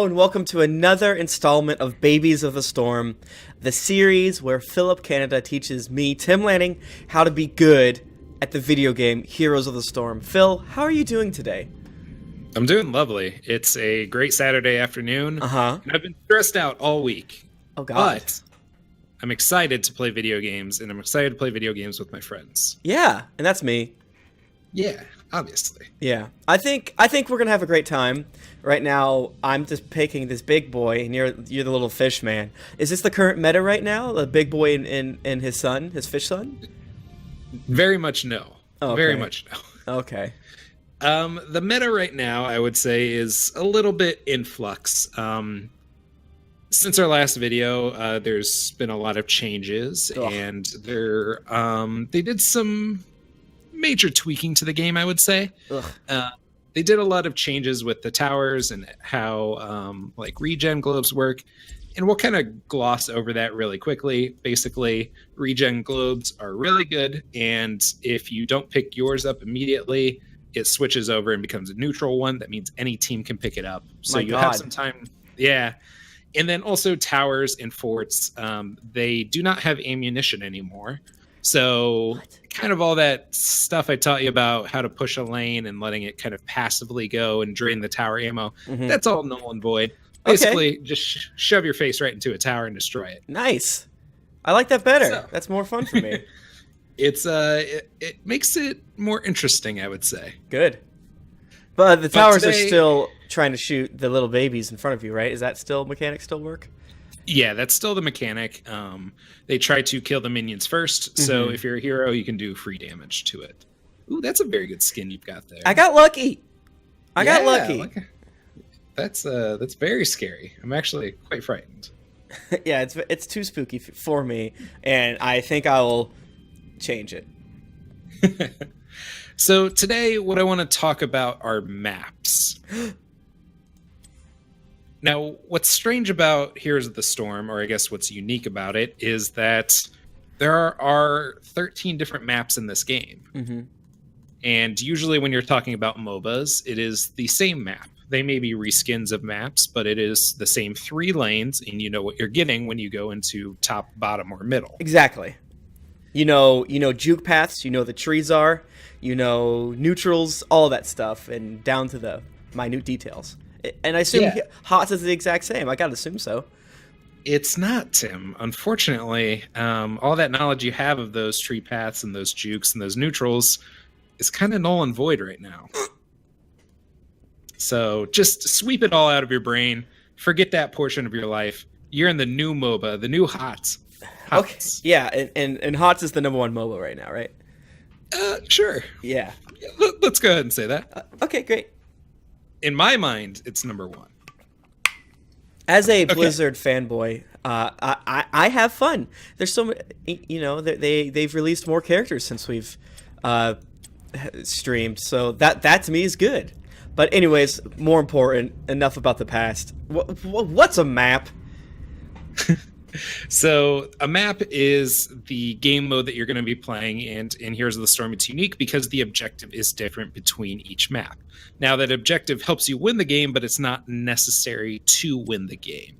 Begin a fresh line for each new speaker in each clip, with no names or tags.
Hello and welcome to another installment of Babies of the Storm, the series where Philip Canada teaches me, Tim Lanning, how to be good at the video game Heroes of the Storm. Phil, how are you doing today?
I'm doing lovely. It's a great Saturday afternoon.
Uh-huh.
And I've been stressed out all week.
Oh, God.
But I'm excited to play video games, and I'm excited to play video games with my friends.
Yeah, and that's me.
Yeah, obviously.
Yeah, I think we're gonna have a great time. Right now, I'm just picking this big boy, and you're the little fish man. Is this the current meta right now? The big boy and his son, his fish son?
Very much no.
Oh, okay.
Very much no.
Okay.
The meta right now, I would say, is a little bit in flux. Since our last video, there's been a lot of changes,
Ugh.
and they did some major tweaking to the game, I would say. They did a lot of changes with the towers and how regen globes work, and we'll kind of gloss over that really quickly. Basically, regen globes are really good, and if you don't pick yours up immediately, it switches over and becomes a neutral one. That means any team can pick it up, so you have some time. Yeah. And then also towers and forts, they do not have ammunition anymore. So kind of all that stuff I taught you about how to push a lane and letting it kind of passively go and drain the tower ammo, that's all null and void. Basically, just shove your face right into a tower and destroy it.
Nice. I like that better.
So,
that's more fun for me.
It makes it more interesting, I would say.
Good. But the towers are
today,
still trying to shoot the little babies in front of you, right? Is that still mechanic still work?
Yeah, that's still the mechanic. They try to kill the minions first, so if you're a hero, you can do free damage to it. Ooh, that's a very good skin you've got there.
I got lucky. I got lucky.
That's very scary. I'm actually quite frightened.
Yeah, it's too spooky for me, and I think I will change it.
So today, what I want to talk about are maps. Now, what's strange about Heroes of the Storm, or I guess what's unique about it, is that there are 13 different maps in this game. And usually when you're talking about MOBAs, it is the same map. They may be reskins of maps, but it is the same 3 lanes, and you know what you're getting when you go into top, bottom, or middle.
Exactly. You know juke paths, you know the trees are, you know neutrals, all that stuff, and down to the minute details. And I assume HOTS is the exact same. I gotta assume so.
It's not, Tim. Unfortunately, all that knowledge you have of those tree paths and those jukes and those neutrals is kind of null and void right now. So just sweep it all out of your brain. Forget that portion of your life. You're in the new MOBA, the new HOTS.
Okay. Yeah, and HOTS is the #1 MOBA right now, right?
Sure.
Yeah.
Let's go ahead and say that.
Okay, great.
In my mind, it's #1.
As a Blizzard fanboy, I have fun. There's so many, they've released more characters since we've streamed, so that to me is good. But anyways, more important, enough about the past. What's a map?
So a map is the game mode that you're going to be playing, and in Heroes of the Storm, it's unique because the objective is different between each map. Now, that objective helps you win the game, but it's not necessary to win the game.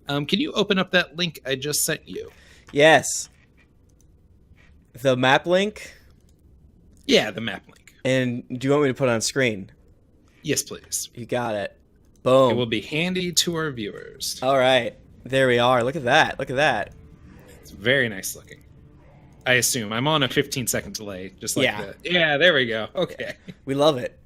Can you open up that link I just sent you?
Yes. The map link?
Yeah, the map link.
And do you want me to put it on screen?
Yes, please.
You got it. Boom.
It will be handy to our viewers.
All right. There we are. Look at that. Look at that.
It's very nice looking. I assume. I'm on a 15-second delay. Just like
Yeah.
that. Yeah, there we go. Okay.
We love it.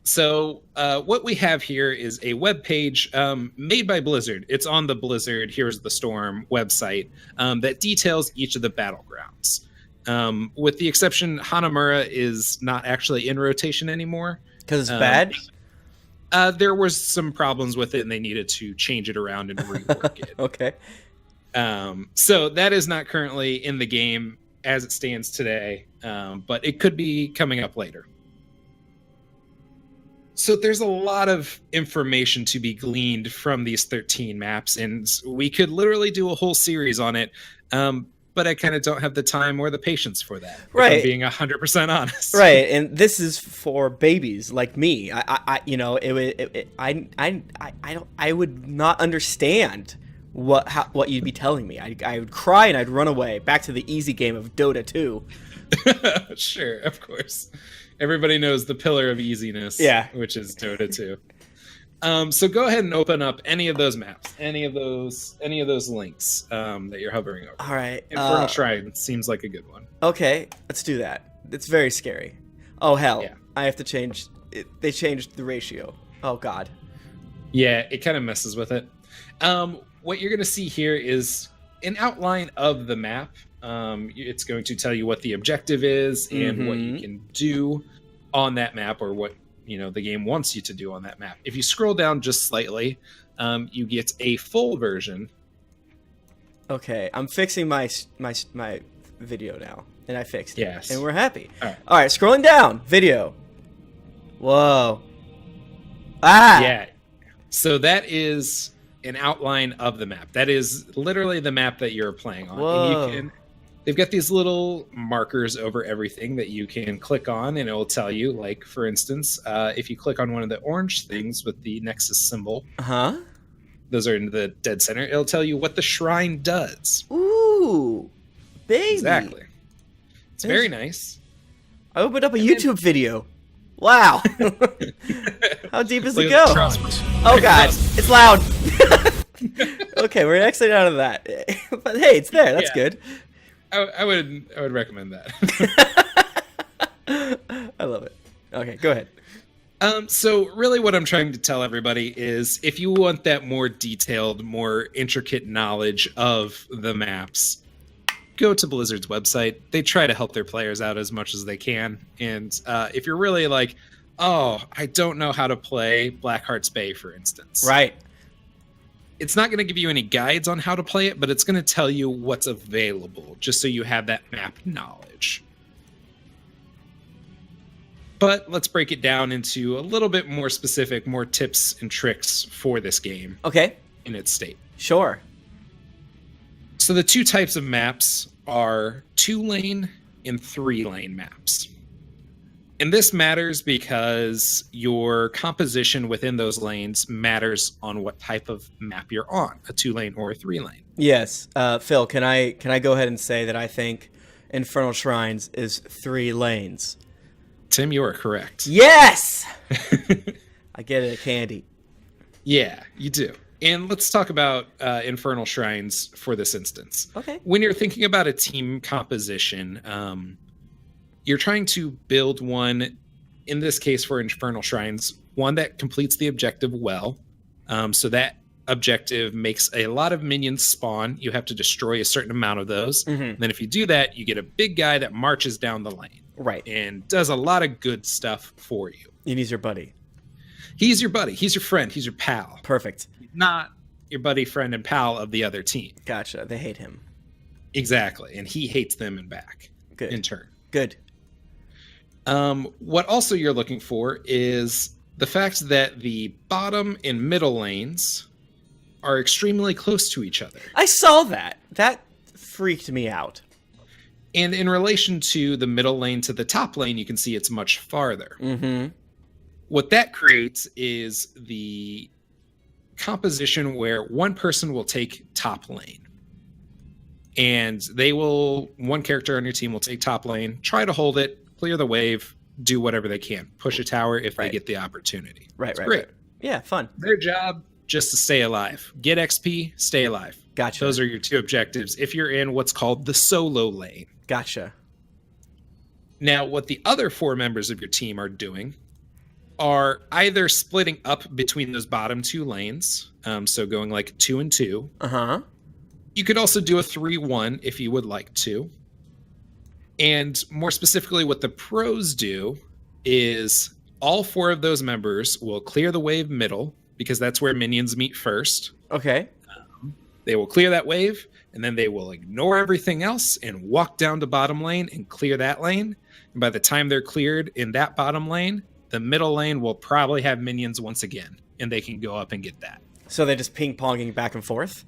So what we have here is a web page made by Blizzard. It's on the Blizzard Heroes of the Storm website that details each of the battlegrounds. With the exception, Hanamura is not actually in rotation anymore.
Because it's bad?
There was some problems with it, and they needed to change it around and rework it.
Okay.
So that is not currently in the game as it stands today, but it could be coming up later. So there's a lot of information to be gleaned from these 13 maps, and we could literally do a whole series on it. but I kind of don't have the time or the patience for that.
Right.
If I'm being 100% honest.
Right, and this is for babies like me. I would not understand what you'd be telling me. I would cry and I'd run away back to the easy game of Dota 2.
Sure, of course. Everybody knows the pillar of easiness, which is Dota 2. So go ahead and open up any of those maps, any of those links that you're hovering over.
All right.
Infernal Shrine seems like a good one.
Okay, let's do that. It's very scary. Oh hell,
Yeah.
I have to change. They changed the ratio. Oh god.
Yeah, it kind of messes with it. What you're going to see here is an outline of the map. It's going to tell you what the objective is and what you can do on that map, or what the game wants you to do on that map. If you scroll down just slightly, you get a full version.
Okay, I'm fixing my video now, and I fixed it.
Yes,
and we're happy.
All
right, scrolling down, video. Whoa. Ah.
Yeah. So that is an outline of the map. That is literally the map that you're playing on.
Whoa.
And they've got these little markers over everything that you can click on, and it will tell you, like, for instance, if you click on one of the orange things with the Nexus symbol, those are in the dead center, it'll tell you what the shrine does.
Ooh, baby.
Exactly. It's very nice.
I opened up a YouTube video. Wow. How deep does it go? Oh god, it's loud. Okay, we're exiting out of that. But hey, it's there. That's good.
I would recommend that.
I love it. Okay, go ahead.
So really what I'm trying to tell everybody is, if you want that more detailed, more intricate knowledge of the maps, go to Blizzard's website. They try to help their players out as much as they can. And if you're really like, oh, I don't know how to play Blackheart's Bay, for instance.
Right.
It's not going to give you any guides on how to play it, but it's going to tell you what's available, just so you have that map knowledge. But let's break it down into a little bit more specific, more tips and tricks for this game.
Okay.
In its state.
Sure.
So the two types of maps are 2-lane and 3-lane maps. And this matters because your composition within those lanes matters on what type of map you're on, a 2-lane or a 3-lane.
Yes. Phil, can I go ahead and say that I think Infernal Shrines is 3 lanes?
Tim, you are correct.
Yes! I get it, a candy.
Yeah, you do. And let's talk about Infernal Shrines for this instance.
Okay.
When you're thinking about a team composition, you're trying to build one, in this case for Infernal Shrines, one that completes the objective well. So that objective makes a lot of minions spawn. You have to destroy a certain amount of those. And then if you do that, you get a big guy that marches down the lane.
Right.
And does a lot of good stuff for you.
And he's your buddy.
He's your buddy. He's your friend. He's your pal.
Perfect.
Not your buddy, friend, and pal of the other team.
Gotcha. They hate him.
Exactly. And he hates them in back.
Good.
In turn.
Good.
What also you're looking for is the fact that the bottom and middle lanes are extremely close to each other.
I saw that. That freaked me out.
And in relation to the middle lane to the top lane, you can see it's much farther. What that creates is the composition where one person will take top lane. And one character on your team will take top lane, try to hold it, clear the wave, do whatever they can. Push a tower if they get the opportunity.
Right,
it's great.
Yeah, fun.
Their job, just to stay alive. Get XP, stay alive.
Gotcha.
Those are your two objectives if you're in what's called the solo lane.
Gotcha.
Now, what the other 4 members of your team are doing are either splitting up between those bottom 2 lanes, so going like 2 and 2. You could also do a 3-1 if you would like to. And more specifically, what the pros do is all 4 of those members will clear the wave middle, because that's where minions meet first.
Okay.
They will clear that wave, and then they will ignore everything else and walk down to bottom lane and clear that lane. And by the time they're cleared in that bottom lane, the middle lane will probably have minions once again, and they can go up and get that.
So they're just ping-ponging back and forth?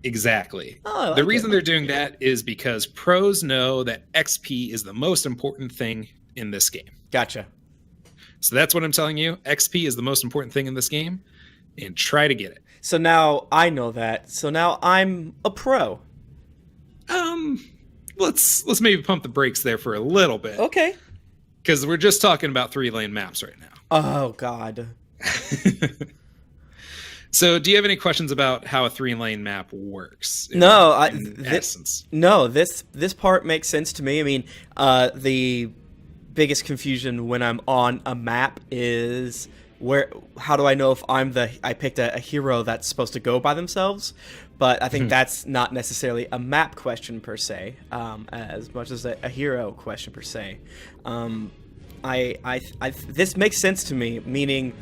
Exactly.
Oh, I
The
like
reason
it.
they're doing that is because pros know that XP is the most important thing in this game.
Gotcha.
So that's what I'm telling you. XP is the most important thing in this game, and try to get it.
So now I know that. So now I'm a pro.
Um, let's maybe pump the brakes there for a little bit,
Okay.
because we're just talking about 3-lane maps right now.
Oh God.
So, do you have any questions about how a 3-lane map works?
No,
In essence.
no. This part makes sense to me. I mean, the biggest confusion when I'm on a map is how do I know if I picked a hero that's supposed to go by themselves? But I think that's not necessarily a map question per se, as much as a hero question per se. This makes sense to me, meaning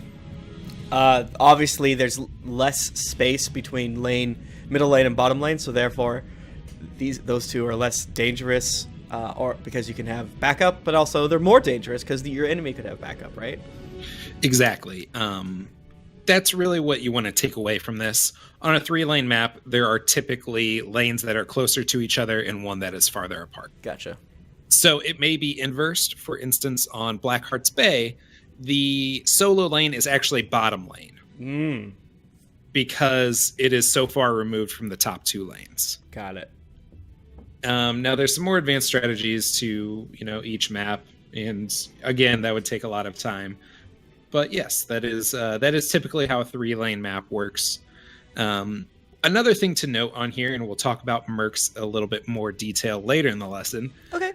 obviously there's less space between middle lane and bottom lane, so therefore those two are less dangerous, or because you can have backup, but also they're more dangerous because your enemy could have backup, right?
Exactly. That's really what you want to take away from this. On a 3-lane map, there are typically lanes that are closer to each other and one that is farther apart.
Gotcha.
So it may be inversed. For instance, on Blackheart's Bay, the solo lane is actually bottom lane because it is so far removed from the top 2 lanes.
Got it.
Now, there's some more advanced strategies to each map, and again, that would take a lot of time. But yes, that is typically how a 3-lane map works. Another thing to note on here, and we'll talk about mercs a little bit more detail later in the lesson.
Okay.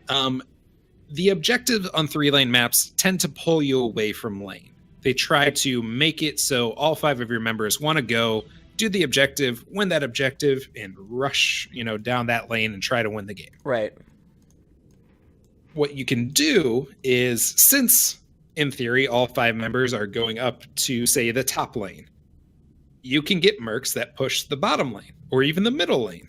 The objectives on 3-lane maps tend to pull you away from lane. They try to make it so all 5 of your members want to go do the objective, win that objective, and rush down that lane and try to win the game.
Right.
What you can do is, since in theory all 5 members are going up to, say, the top lane, you can get mercs that push the bottom lane or even the middle lane.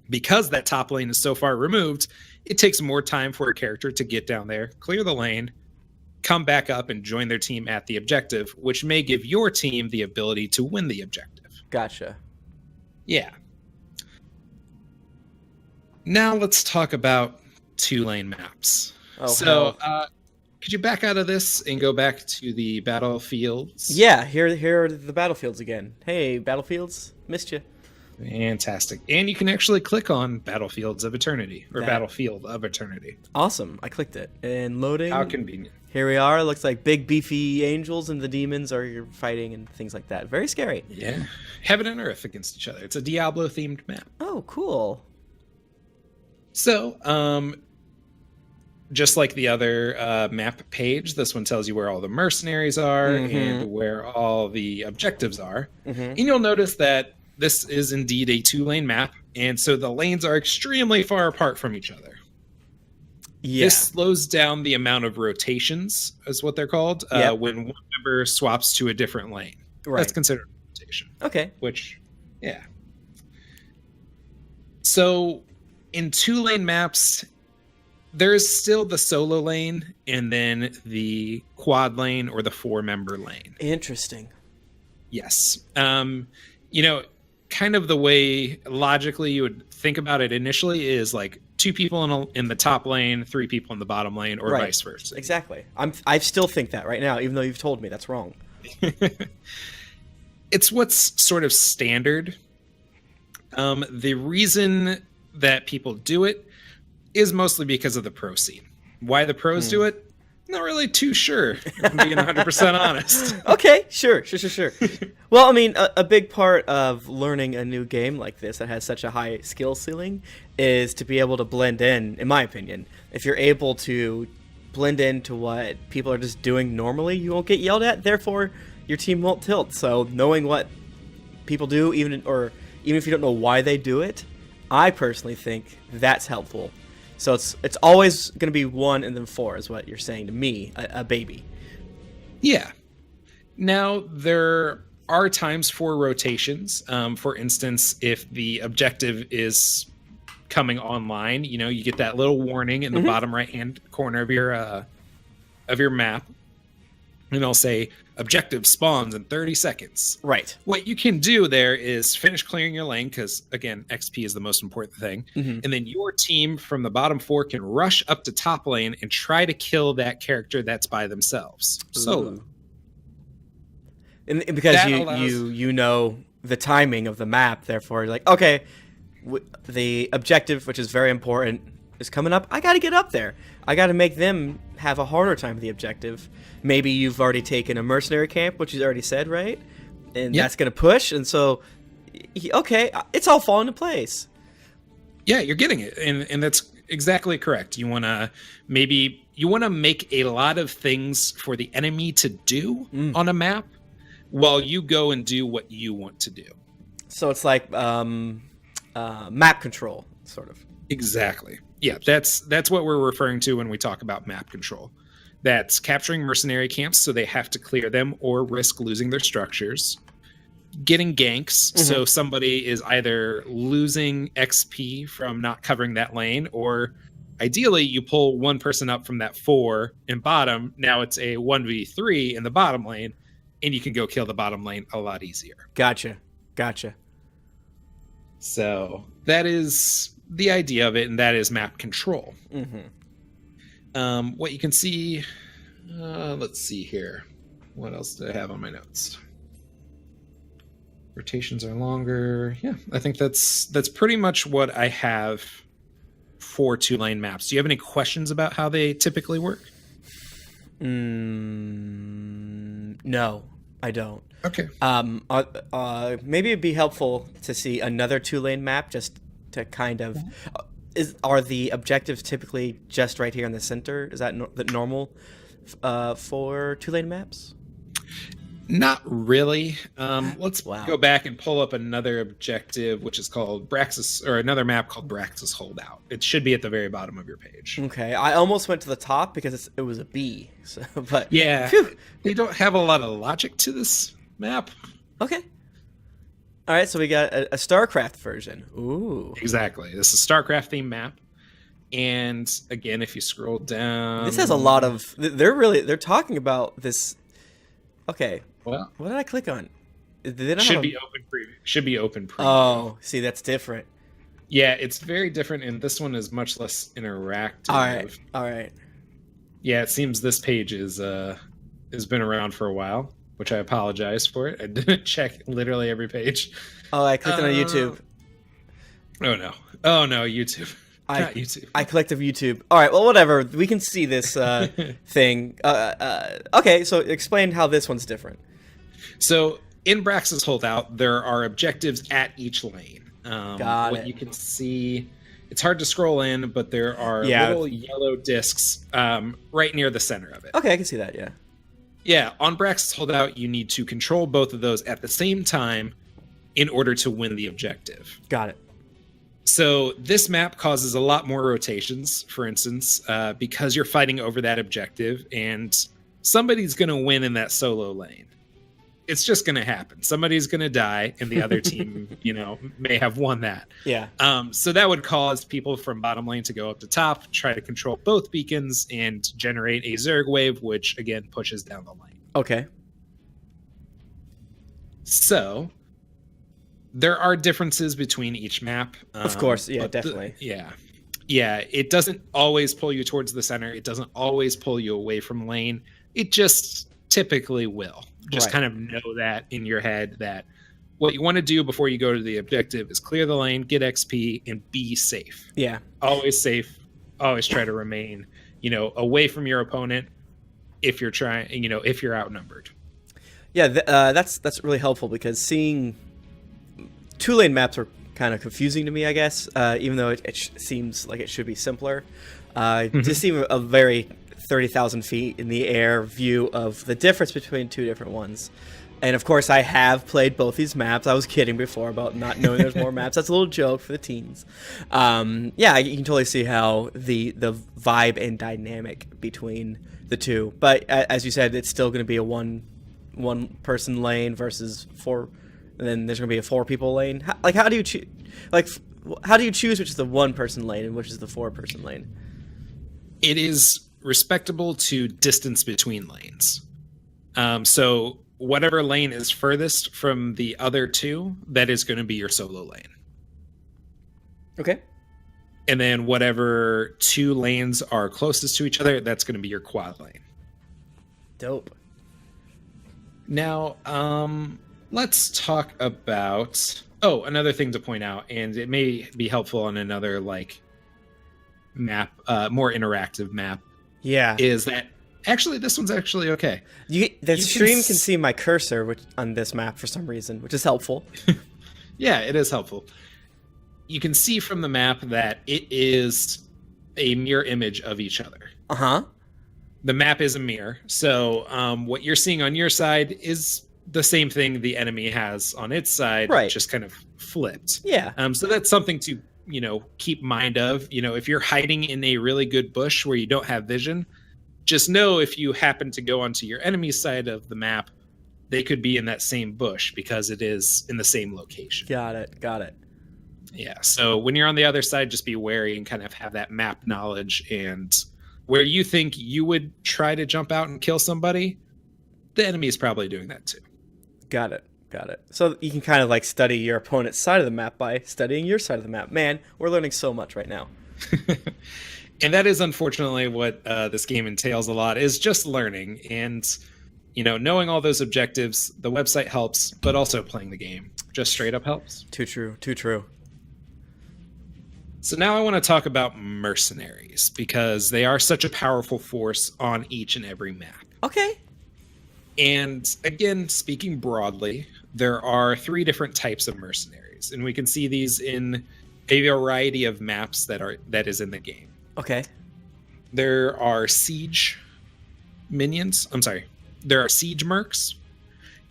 Because that top lane is so far removed, it takes more time for a character to get down there, clear the lane, come back up and join their team at the objective, which may give your team the ability to win the objective.
Gotcha.
Yeah. Now let's talk about 2-lane maps.
Oh,
so, could you back out of this and go back to the battlefields?
Yeah, here are the battlefields again. Hey, battlefields, missed you.
Fantastic. And you can actually click on Battlefields of Eternity, or Battlefield of Eternity.
Awesome. I clicked it. And loading.
How convenient.
Here we are. Looks like big, beefy angels and the demons are fighting and things like that. Very scary.
Yeah. Heaven and Earth against each other. It's a Diablo-themed map.
Oh, cool.
So, just like the other map page, this one tells you where all the mercenaries are and where all the objectives are. And you'll notice that this is indeed a 2-lane map, and so the lanes are extremely far apart from each other. Yeah. This slows down the amount of rotations, is what they're called, when one member swaps to a different lane. Right. That's considered a rotation.
Okay.
Which, yeah. So, in 2-lane maps, there is still the solo lane and then the quad lane or the 4-member lane.
Interesting.
Yes. Kind of the way logically you would think about it initially is like 2 people in the top lane, 3 people in the bottom lane, or vice versa.
Exactly. I still think that right now, even though you've told me that's wrong.
It's what's sort of standard. The reason that people do it is mostly because of the pro scene. Why the pros do it? Not really too sure, if I'm being 100% honest.
Okay, sure. Well, I mean, a big part of learning a new game like this that has such a high skill ceiling is to be able to blend in my opinion. If you're able to blend into what people are just doing normally, you won't get yelled at, therefore your team won't tilt. So knowing what people do, even if you don't know why they do it, I personally think that's helpful. So it's always going to be 1 and then 4 is what you're saying to me, a baby.
Yeah. Now, there are times for rotations. For instance, if the objective is coming online, you get that little warning in the bottom right-hand corner of your map and it'll say objective spawns in 30 seconds.
Right.
What you can do there is finish clearing your lane, because again, XP is the most important thing. And then your team from the bottom 4 can rush up to top lane and try to kill that character that's by themselves. Solo.
And because you know the timing of the map, therefore you're like, okay, the objective, which is very important, is coming up. I got to get up there. I got to make them have a harder time with the objective. Maybe you've already taken a mercenary camp, which you already said, right? And that's going to push. And so, okay, it's all falling into place.
Yeah, you're getting it. And that's exactly correct. You want to make a lot of things for the enemy to do on a map while you go and do what you want to do.
So it's like map control, sort of.
Exactly. Yeah, that's what we're referring to when we talk about map control. That's capturing mercenary camps, so they have to clear them or risk losing their structures. Getting ganks, so somebody is either losing XP from not covering that lane, or ideally you pull one person up from that 4 in bottom. Now it's a 1v3 in the bottom lane, and you can go kill the bottom lane a lot easier.
Gotcha.
So that is the idea of it, and that is map control. What you can see, let's see here. What else do I have on my notes? Rotations are longer. Yeah, I think that's pretty much what I have for 2-lane maps. Do you have any questions about how they typically work?
No, I don't.
Okay.
Maybe it'd be helpful to see another 2-lane map just to kind of... Are the objectives typically just right here in the center? Is that the normal for 2-lane maps?
Not really. Let's go back and pull up another objective, which is called Braxis, or another map called Braxis Holdout. It should be at the very bottom of your page.
Okay, I almost went to the top because it was a B. So, but
yeah, they don't have a lot of logic to this map.
Okay. All right, so we got a StarCraft version. Ooh.
Exactly. This is a StarCraft themed map. And again, if you scroll down,
this has a lot of. They're talking about this. Okay.
Well,
what did I click on?
Should be open preview.
Oh, see, that's different.
Yeah, it's very different, and this one is much less interactive.
All right.
Yeah, it seems this page has been around for a while, which I apologize for it. I didn't check literally every page.
Oh, I clicked on YouTube.
Oh no, YouTube. Not YouTube.
I clicked on YouTube. All right, well, whatever. We can see this thing. Okay, so explain how this one's different.
So in Braxis Holdout, there are objectives at each lane.
Got it.
You can see, it's hard to scroll in, but there are little yellow discs right near the center of it.
Okay, I can see that, yeah.
Yeah, on Braxis Holdout, you need to control both of those at the same time in order to win the objective.
Got it.
So this map causes a lot more rotations, for instance, because you're fighting over that objective, and somebody's going to win in that solo lane. It's just going to happen. Somebody's going to die, and the other team, may have won that.
Yeah.
So that would cause people from bottom lane to go up to top, try to control both beacons, and generate a Zerg wave, which, again, pushes down the lane.
Okay.
So there are differences between each map.
Of course, yeah, definitely.
Yeah, it doesn't always pull you towards the center. It doesn't always pull you away from lane. It just typically will. Just kind of know that in your head, that what you want to do before you go to the objective is clear the lane, get XP, and be safe.
Yeah.
Always safe. Always try to remain, away from your opponent if you're trying, if you're outnumbered.
Yeah, that's really helpful, because seeing 2-lane maps are kind of confusing to me, I guess, even though it seems like it should be simpler. To see a very 30,000 feet in the air view of the difference between two different ones. And of course, I have played both these maps. I was kidding before about not knowing there's more maps. That's a little joke for the teens. Yeah, you can totally see how the vibe and dynamic between the two. But as you said, it's still going to be a one person lane versus 4. And then there's going to be a 4-people lane. How do you choose? How do you choose which is the 1-person lane and which is the 4-person lane?
It is respectable to distance between lanes. So whatever lane is furthest from the other two, that is going to be your solo lane.
Okay.
And then whatever two lanes are closest to each other, that's going to be your quad lane.
Dope.
Now, let's talk about... Oh, another thing to point out, and it may be helpful on another, like, map, more interactive map.
Yeah.
Is that... Actually, this one's actually okay.
The stream can see my cursor on this map for some reason, which is helpful.
Yeah, it is helpful. You can see from the map that it is a mirror image of each other.
Uh-huh.
The map is a mirror, so what you're seeing on your side is the same thing the enemy has on its side,
right,
just kind of flipped.
Yeah.
So that's something to, keep mind of. If you're hiding in a really good bush where you don't have vision, just know if you happen to go onto your enemy's side of the map, they could be in that same bush because it is in the same location.
Got it.
Yeah, so when you're on the other side, just be wary and kind of have that map knowledge, and where you think you would try to jump out and kill somebody, the enemy is probably doing that too.
Got it. So you can kind of like study your opponent's side of the map by studying your side of the map. Man, we're learning so much right now.
And that is unfortunately what this game entails a lot, is just learning. And, knowing all those objectives, the website helps, but also playing the game just straight up helps.
Too true.
So now I want to talk about mercenaries, because they are such a powerful force on each and every map.
Okay. And
again, speaking broadly, there are 3 different types of mercenaries, and we can see these in a variety of maps that is in the game.
Okay.
There are siege minions. There are siege mercs.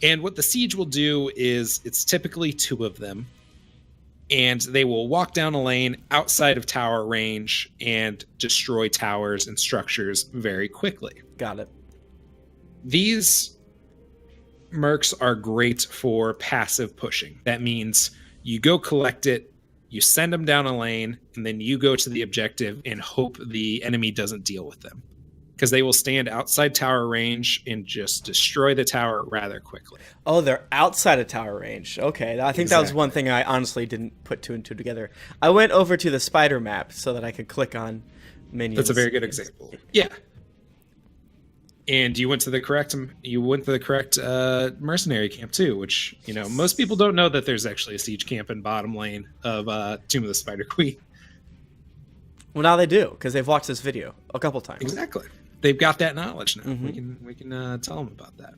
And what the siege will do is, it's typically 2 of them, and they will walk down a lane outside of tower range and destroy towers and structures very quickly.
Got it.
These mercs are great for passive pushing. That means you go collect it, you send them down a lane, and then you go to the objective and hope the enemy doesn't deal with them. Because they will stand outside tower range and just destroy the tower rather quickly.
Oh, they're outside of tower range. Okay, I think that was one thing I honestly didn't put 2 and 2 together. I went over to the spider map so that I could click on minions.
That's a very good example. Yeah. And you went to the correct mercenary camp too, which, most people don't know that there's actually a siege camp in bottom lane of Tomb of the Spider Queen.
Well, now they do, because they've watched this video a couple times.
Exactly. They've got that knowledge now.
Mm-hmm.
We can tell them about that.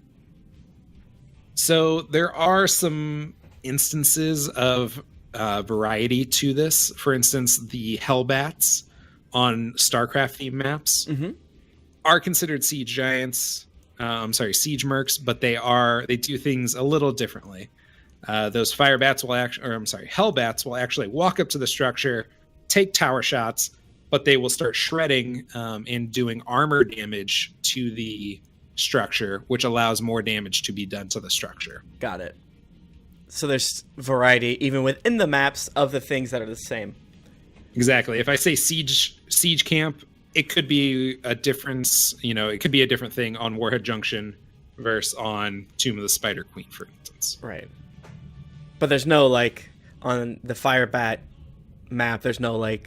So there are some instances of variety to this. For instance, the Hellbats on StarCraft theme maps are considered siege giants. Siege mercs, but they do things a little differently. Those Hellbats will actually walk up to the structure, take tower shots, but they will start shredding and doing armor damage to the structure, which allows more damage to be done to the structure.
Got it. So there's variety even within the maps of the things that are the same.
Exactly. If I say siege camp, it could be a difference. It could be a different thing on Warhead Junction versus on Tomb of the Spider Queen, for instance.
Right. But there's no on the Firebat map. There's no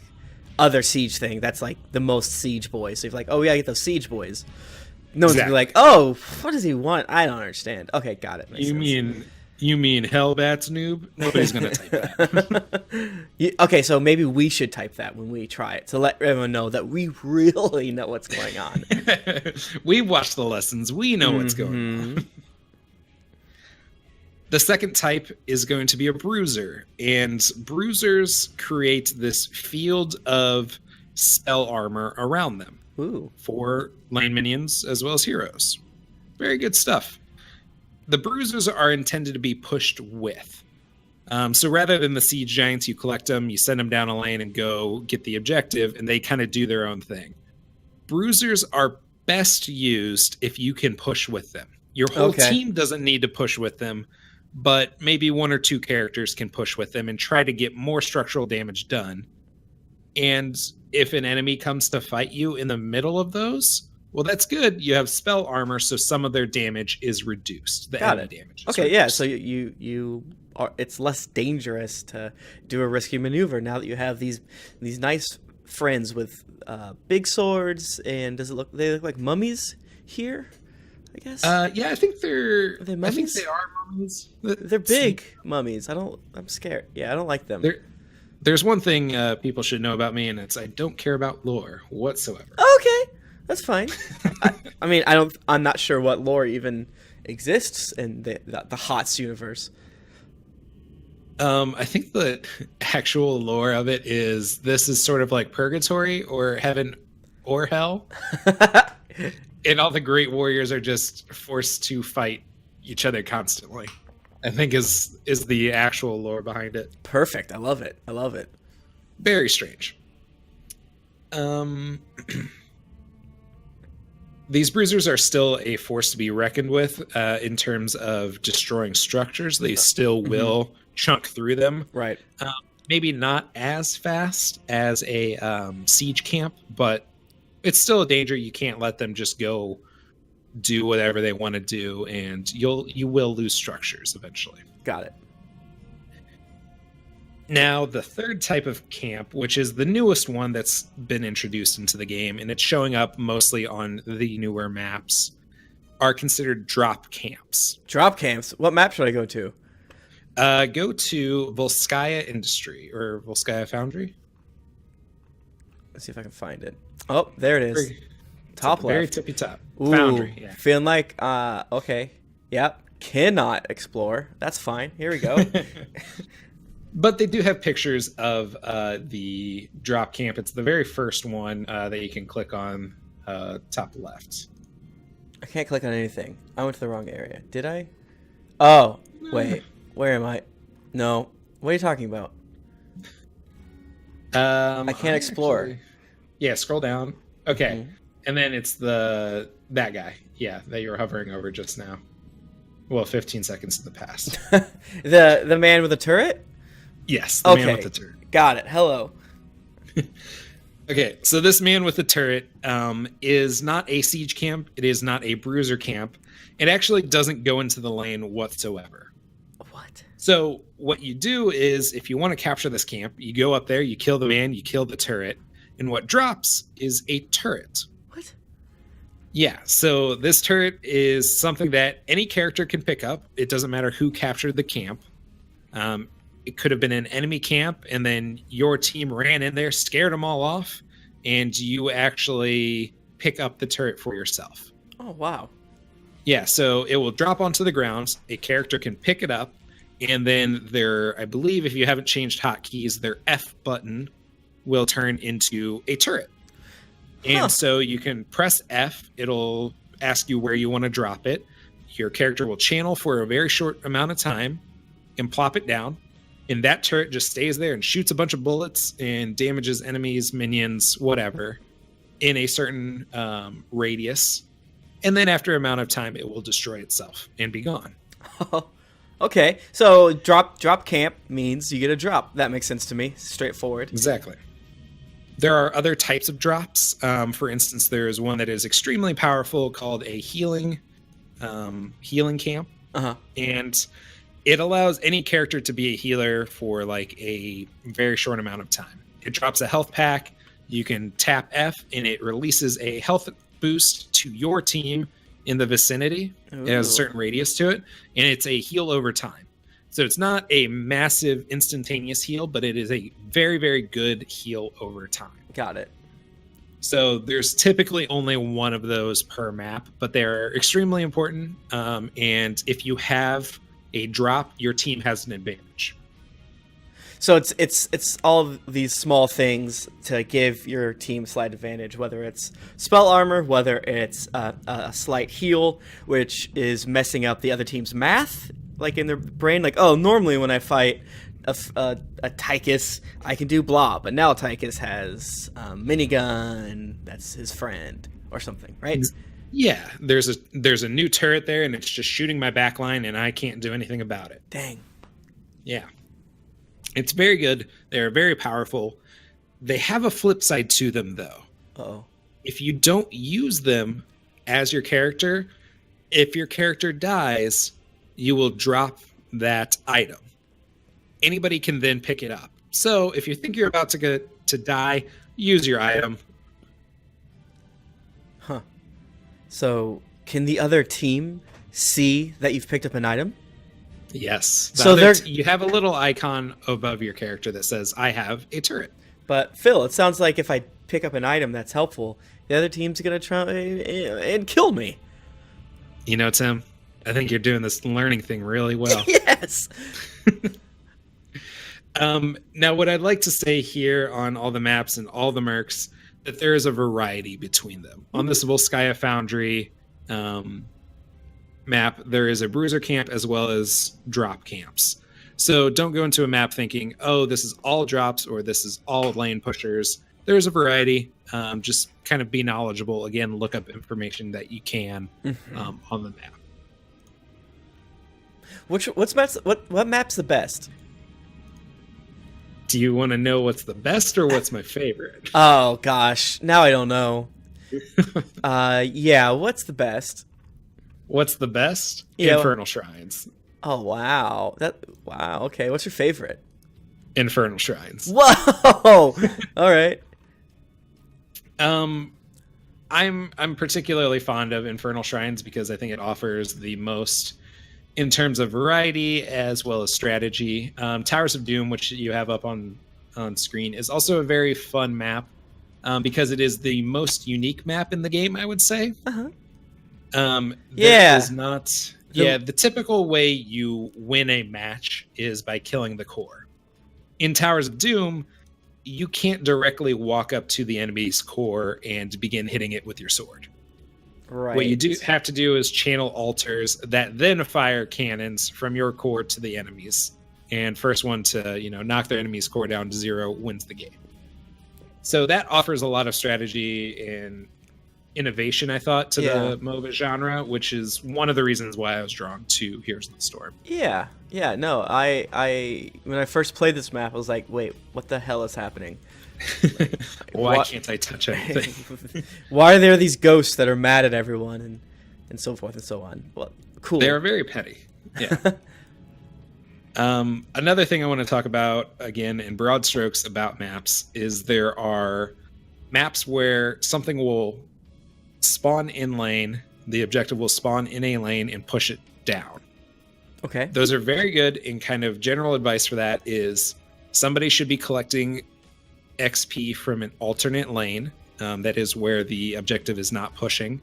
other siege thing that's the most siege boys. So you're oh yeah, I get those siege boys. No one's gonna be oh, what does he want? I don't understand. Okay, got it.
You mean Hellbats, noob? Nobody's gonna type that.
Okay, so maybe we should type that when we try it to let everyone know that we really know what's going on.
We watched the lessons. We know what's going on. The second type is going to be a bruiser, and bruisers create this field of spell armor around them.
Ooh.
For lane minions as well as heroes. Very good stuff. The bruisers are intended to be pushed with. So rather than the siege giants, you collect them, you send them down a lane and go get the objective, and they kind of do their own thing. Bruisers are best used if you can push with them. Your whole team doesn't need to push with them, but maybe 1 or 2 characters can push with them and try to get more structural damage done. And if an enemy comes to fight you in the middle of those, Well, that's good. You have spell armor, so some of their damage is reduced. The
Got
enemy
it.
damage.
Okay, yeah. So you are. It's less dangerous to do a risky maneuver now that you have these nice friends with big swords. And does it look? They look like mummies here, I guess.
Yeah, I think they're.
Are they
I
mummies?
think they are mummies.
They're big mummies. I'm scared. Yeah, I don't like them.
There's one thing people should know about me, and it's I don't care about lore whatsoever.
Okay, that's fine. I mean, I'm not sure what lore even exists in the HOTS universe.
I think the actual lore of it is this is sort of like purgatory or heaven or hell, and all the great warriors are just forced to fight each other constantly. I think is the actual lore behind it.
Perfect. I love it.
Very strange. These bruisers are still a force to be reckoned with in terms of destroying structures. They still will chunk through them.
Right.
Maybe not as fast as a siege camp, but it's still a danger. You can't let them just go do whatever they want to do, and you will lose structures eventually.
Got it.
Now, the third type of camp, which is the newest one that's been introduced into the game, and it's showing up mostly on the newer maps, are considered drop camps.
Drop camps? What map should I go to?
Go to Volskaya Industry, or Volskaya Foundry.
Let's see if I can find it. Oh, there it is. Top left.
Very tippy top.
Ooh,
Foundry, yeah.
Feeling like, okay. Yep. Cannot explore. That's fine. Here we go.
But they do have pictures of the drop camp. It's the very first one that you can click on top left.
I can't click on anything. I went to the wrong area. Did I? Oh, wait. Where am I? No. What are you talking about? I can't explore.
Actually, yeah, scroll down. Okay. Mm-hmm. And then it's that guy. Yeah, that you were hovering over just now. Well, 15 seconds in the past.
the man with the turret?
Yes, the man with the turret.
Got it. Hello.
Okay, so this man with the turret is not a siege camp. It is not a bruiser camp. It actually doesn't go into the lane whatsoever.
What?
So what you do is, if you want to capture this camp, you go up there, you kill the man, you kill the turret, and what drops is a turret.
What?
Yeah, so this turret is something that any character can pick up. It doesn't matter who captured the camp. It could have been an enemy camp, and then your team ran in there, scared them all off, and you actually pick up the turret for yourself.
Oh, wow.
Yeah, so it will drop onto the ground. A character can pick it up, and then I believe if you haven't changed hotkeys, their F button will turn into a turret. And so you can press F. It'll ask you where you want to drop it. Your character will channel for a very short amount of time and plop it down. And that turret just stays there and shoots a bunch of bullets and damages enemies, minions, whatever, in a certain radius. And then after an amount of time, it will destroy itself and be gone.
Okay, so drop camp means you get a drop. That makes sense to me. Straightforward.
Exactly. There are other types of drops. For instance, there is one that is extremely powerful called a healing camp. And it allows any character to be a healer for like a very short amount of time. It drops a health pack. You can tap F and it releases a health boost to your team in the vicinity. Ooh. It has a certain radius to it, and it's a heal over time. So it's not a massive instantaneous heal, but it is a very, very good heal over time.
Got it.
So there's typically only one of those per map, but they're extremely important. And if you have a drop, your team has an advantage.
So it's all of these small things to give your team slight advantage, whether it's spell armor, whether it's a slight heal, which is messing up the other team's math, like in their brain, like, oh, normally when I fight a Tychus, I can do blah, but now Tychus has a minigun, that's his friend, or something, right?
Yeah, there's a new turret there, and it's just shooting my backline, and I can't do anything about it.
Dang.
Yeah. It's very good. They're very powerful. They have a flip side to them, though.
Uh-oh.
if you don't use them as your character, if your character dies, you will drop that item. Anybody can then pick it up. So if you think you're about to die, use your item.
Huh. So can the other team see that you've picked up an item?
Yes.
So
you have a little icon above your character that says, I have a turret.
But Phil, it sounds like if I pick up an item that's helpful, the other team's going to try and kill me.
You know, Tim, I think you're doing this learning thing really well.
Yes.
Now, what I'd like to say here on all the maps and all the mercs, that there is a variety between them. On this Volskaya Foundry map, there is a bruiser camp as well as drop camps. So don't go into a map thinking, oh, this is all drops or this is all lane pushers. There's a variety. Just kind of be knowledgeable. Again, look up information that you can on the map.
What map's the best?
Do you want to know what's the best or what's my favorite?
Oh gosh, now I don't know. Yeah, what's the best?
What's the best?
Yeah.
Infernal Shrines.
Oh wow, wow. Okay, what's your favorite?
Infernal Shrines.
Whoa! All right.
I'm particularly fond of Infernal Shrines because I think it offers the most in terms of variety as well as strategy. Towers of Doom, which you have up on screen, is also a very fun map because it is the most unique map in the game, I would say.
Uh-huh.
There is not... the typical way you win a match is by killing the core. In Towers of Doom, you can't directly walk up to the enemy's core and begin hitting it with your sword.
Right.
What you have to do is channel altars that then fire cannons from your core to the enemies. And first one to, knock their enemy's core down to 0 wins the game. So that offers a lot of strategy and innovation, I thought, to the MOBA genre, which is one of the reasons why I was drawn to Heroes of the Storm.
Yeah. No, I when I first played this map, I was like, wait, what the hell is happening?
Why can't I touch anything?
Why are there these ghosts that are mad at everyone and so forth and so on? Well, cool.
They're very petty. Yeah. Another thing I want to talk about, again, in broad strokes about maps, is there are maps where something will spawn in lane, the objective will spawn in a lane and push it down.
Okay.
Those are very good, and kind of general advice for that is somebody should be collecting XP from an alternate lane, that is where the objective is not pushing.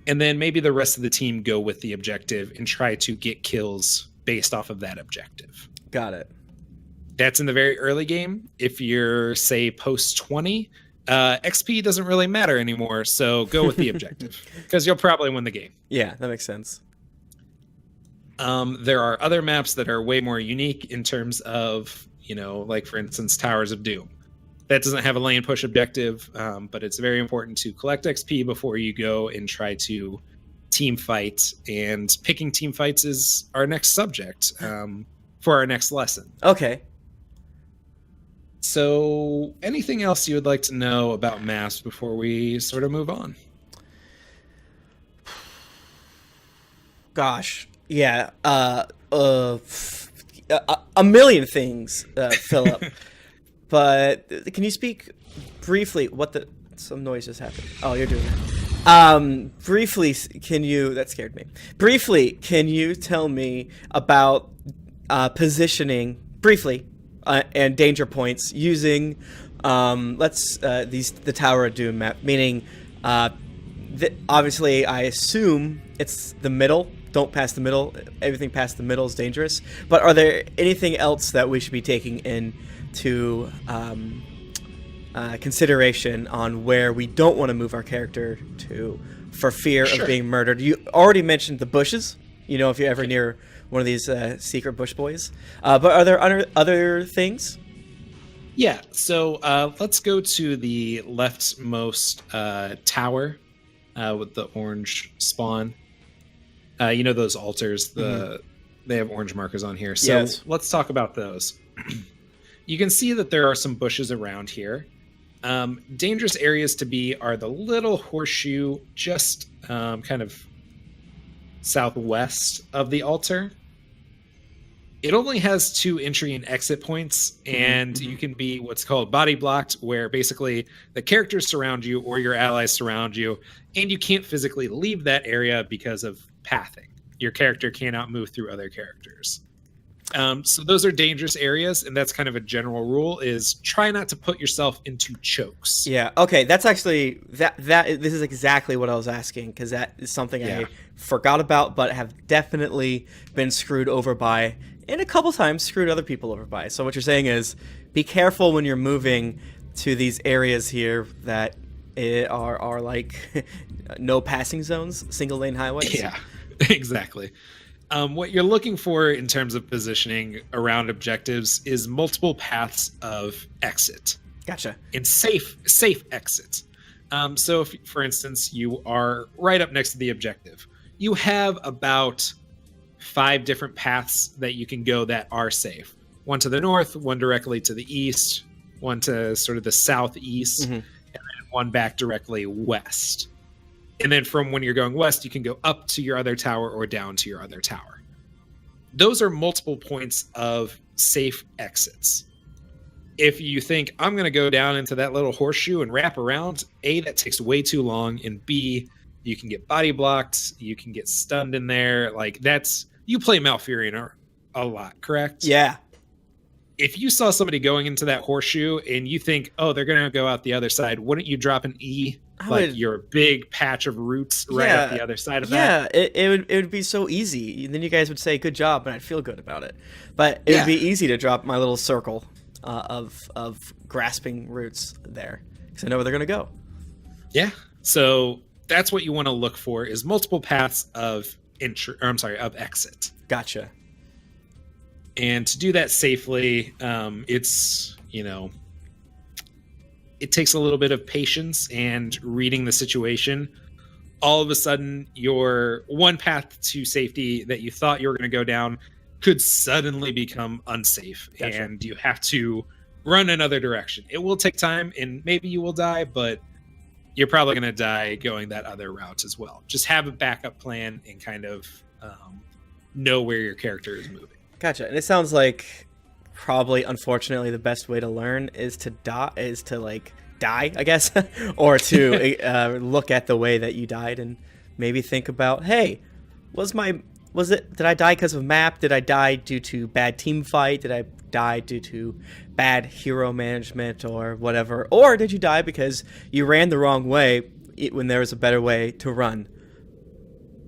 And then maybe the rest of the team go with the objective and try to get kills based off of that objective.
Got it.
That's in the very early game. If you're, say, post 20, XP doesn't really matter anymore, so go with the objective because you'll probably win the game.
Yeah, that makes sense.
There are other maps that are way more unique in terms of, like for instance, Towers of Doom. That doesn't have a lane push objective, but it's very important to collect XP before you go and try to team fight. And picking team fights is our next subject for our next lesson.
Okay.
So, anything else you would like to know about maps before we sort of move on?
Gosh, yeah. A million things, Philip. But can you speak briefly? Some noise just happened. Oh, you're doing that. Briefly, that scared me. Briefly, can you tell me about positioning, briefly, and danger points using, the Tower of Doom map, meaning, obviously I assume it's the middle. Don't pass the middle. Everything past the middle is dangerous. But are there anything else that we should be taking into consideration on where we don't want to move our character to for fear of being murdered? You already mentioned the bushes. If you're ever near one of these secret bush boys. But are there other things?
Yeah. So let's go to the leftmost tower with the orange spawn. Those altars, they have orange markers on here. So Let's talk about those. You can see that there are some bushes around here. Dangerous areas to be are the little horseshoe just kind of southwest of the altar. It only has 2 entry and exit points, and you can be what's called body blocked, where basically the characters surround you or your allies surround you, and you can't physically leave that area because of pathing. Your character cannot move through other characters. So those are dangerous areas, and that's kind of a general rule, is try not to put yourself into chokes.
Yeah, okay, that's actually, this is exactly what I was asking, because that is something I forgot about, but have definitely been screwed over by, and a couple times screwed other people over by. So what you're saying is, be careful when you're moving to these areas here that are like no passing zones, single lane highways.
Yeah, exactly. What you're looking for in terms of positioning around objectives is multiple paths of exit.
Gotcha.
And safe exits. So if, for instance, you are right up next to the objective, you have about 5 different paths that you can go that are safe. One to the north, one directly to the east, one to sort of the southeast, and then one back directly west. And then from when you're going west, you can go up to your other tower or down to your other tower. Those are multiple points of safe exits. If you think, I'm going to go down into that little horseshoe and wrap around, A, that takes way too long, and B, you can get body blocked, you can get stunned in there. Like, that's... You play Malfurion a lot, correct?
Yeah.
If you saw somebody going into that horseshoe and you think, oh, they're going to go out the other side, wouldn't you drop an E? Like your big patch of roots right up the other side of that?
Yeah, it would be so easy. And then you guys would say, good job, and I'd feel good about it. But it would be easy to drop my little circle of grasping roots there, because I know where they're going to go. Yeah.
So that's what you want to look for, is multiple paths of exit.
Gotcha.
And to do that safely, it's, it takes a little bit of patience and reading the situation. All of a sudden, your one path to safety that you thought you were going to go down could suddenly become unsafe. Gotcha. And you have to run another direction. It will take time, and maybe you will die, but you're probably going to die going that other route as well. Just have a backup plan and kind of know where your character is moving.
Gotcha. And it sounds like probably, unfortunately, the best way to learn is to die, I guess, or to look at the way that you died and maybe think about, hey, did I die because of map? Did I die due to bad team fight? Did I die due to bad hero management or whatever? Or did you die because you ran the wrong way when there was a better way to run?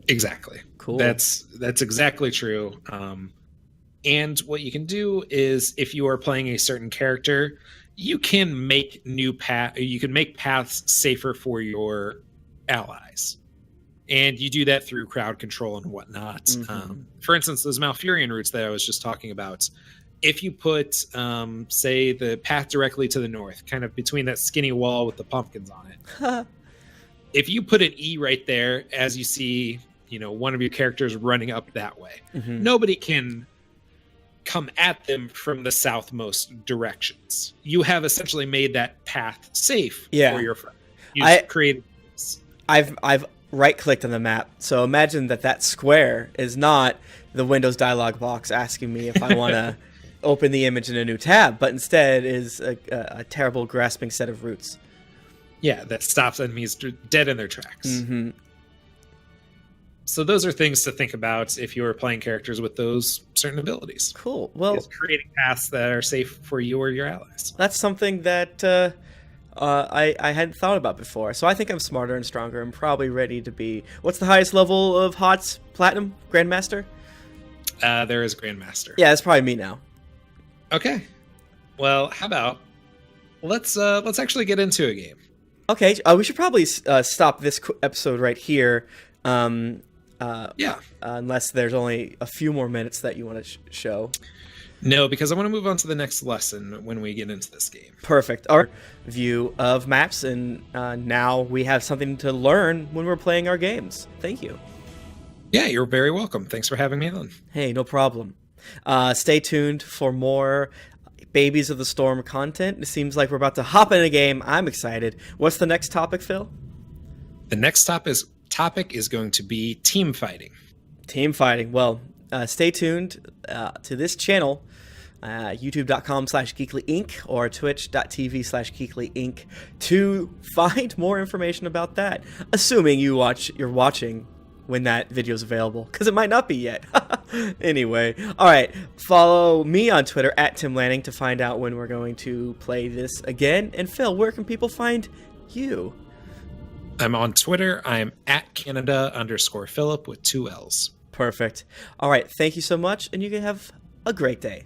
Exactly.
Cool.
That's exactly true. And what you can do is, if you are playing a certain character, you can make paths safer for your allies. And you do that through crowd control and whatnot. For instance, those Malfurion routes that I was just talking about, if you put, say, the path directly to the north, kind of between that skinny wall with the pumpkins on it, if you put an E right there, as you see, one of your characters running up that way, nobody can come at them from the southmost directions. You have essentially made that path safe for your friend. You've created this.
I've right-clicked on the map, so imagine that square is not the Windows dialog box asking me if I want to open the image in a new tab, but instead is a terrible grasping set of roots.
Yeah, that stops enemies dead in their tracks. So those are things to think about if you are playing characters with those certain abilities.
Cool. Well,
it's creating paths that are safe for you or your allies.
That's something that I hadn't thought about before. So I think I'm smarter and stronger and probably ready to be... What's the highest level of HOTS? Platinum? Grandmaster?
There is Grandmaster.
Yeah, that's probably me now.
Okay. Well, how about let's actually get into a game.
Okay. We should probably stop this episode right here. Unless there's only a few more minutes that you want to show.
No, because I want to move on to the next lesson when we get into this game.
Perfect. Our view of maps, and now we have something to learn when we're playing our games. Thank you.
Yeah, you're very welcome. Thanks for having me on.
Hey, no problem. Stay tuned for more Babies of the Storm content. It seems like we're about to hop in a game. I'm excited. What's the next topic, Phil?
The next topic is going to be team fighting.
Team fighting. Well, stay tuned to this channel, youtube.com/GeeklyInc or twitch.tv/GeeklyInc to find more information about that. Assuming you're watching when that video is available, because it might not be yet. Anyway, all right. Follow me on Twitter @Tim Lanning to find out when we're going to play this again. And Phil, where can people find you?
I'm on Twitter. I'm @Canada_Philip with 2 L's.
Perfect. All right. Thank you so much, and you can have a great day.